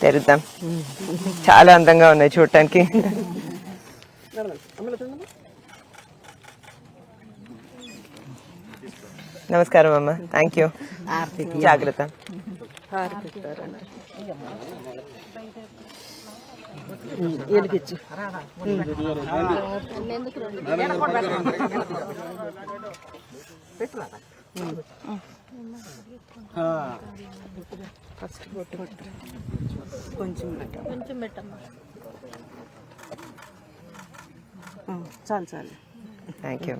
తెరుద్దాం. చాలా అందంగా ఉన్నాయి చూడటానికి. నమస్కారం అమ్మ. Thank you. జాగ్రత్త. కొంచెం పెట్టమ్మా. చాలు చాలు. Thank you.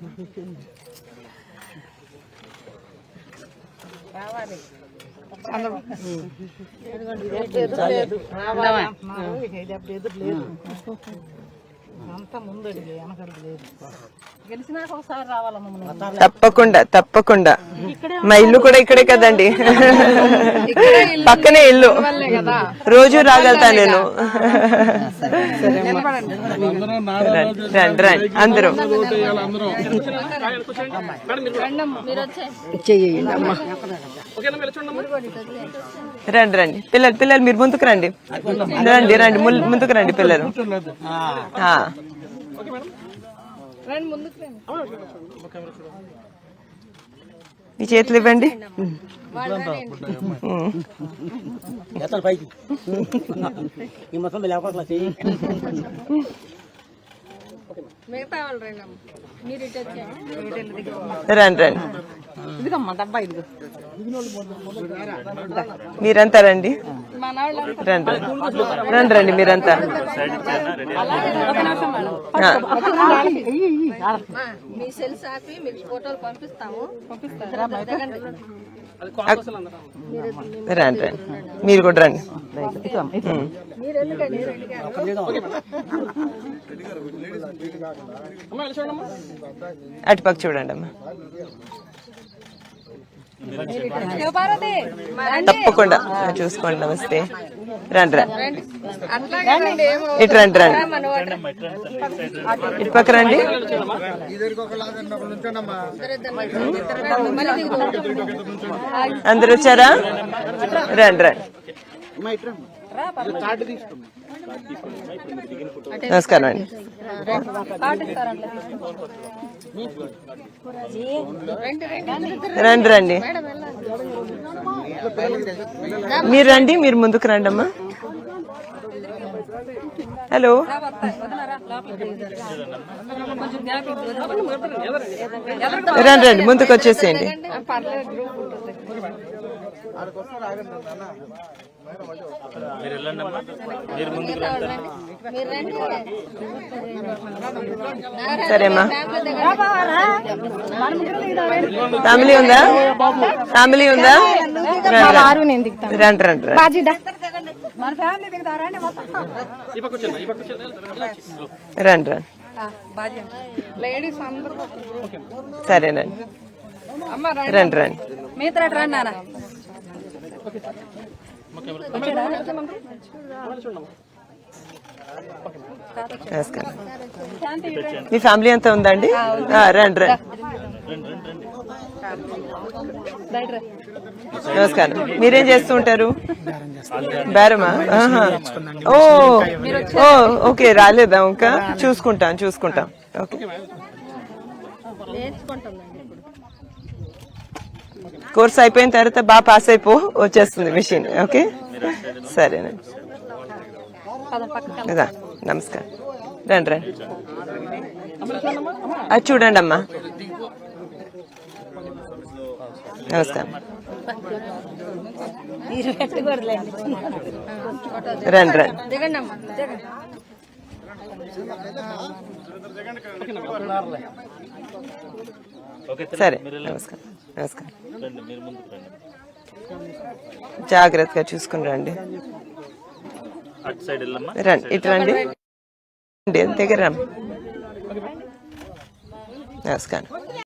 తప్పకుండా తప్పకుండా. మా ఇల్లు కూడా ఇక్కడే కదండి, పక్కనే ఇల్లు. రోజు రాగలుగుతా నేను. రండి రండి అందరూ. రండి రండి పిల్లలు, పిల్లలు మీరు ముందుకు రండి. రండి రండి ముందుకు రండి పిల్లలు. మీ చేతులు ఇవ్వండి. రండి రండి. మీరంతా రండి. రండి రండి రండి మీరంతా. రండి రండి మీరు కూడా రండి. అటుపక్క చూడండి అమ్మా. తప్పకుండా చూసుకోండి. నమస్తే. రండి రండి. ఇటు రండి రండి. ఇటు పక్క రండి. అందరు వచ్చారా? రండి రండి. నమస్కారం అండి. రండి రండి. మీరు రండి, మీరు ముందుకు రండి అమ్మా. హలో. రండి రండి ముందుకు వచ్చేసేయండి. సరేమ్మా. ఫ్యామిలీ ఉందా? ఫ్యామిలీ ఉందా? రండి రండి. రండి రండి. సరేనండి. రండి రండి. నమస్కారం. మీ ఫ్యామిలీ అంతా ఉందండి? రండి రండి. నమస్కారం. మీరేం చేస్తూ ఉంటారు? బేరమా? ఓ ఓకే. రాలేదా ఇంకా? చూసుకుంటాం చూసుకుంటాం. ఓకే. కోర్స్ అయిపోయిన తర్వాత బాగా పాస్ అయిపో, వచ్చేస్తుంది మిషన్. ఓకే సరేనండి. నమస్కారం. రండి రండి. అది చూడండి అమ్మా. నమస్కారం. రండి రండి. సరే. నమస్కారం. నమస్కారం. జాగ్రత్తగా చూసుకుని రండి. రండి ఇటు రండి. దగ్గర నమస్కారం.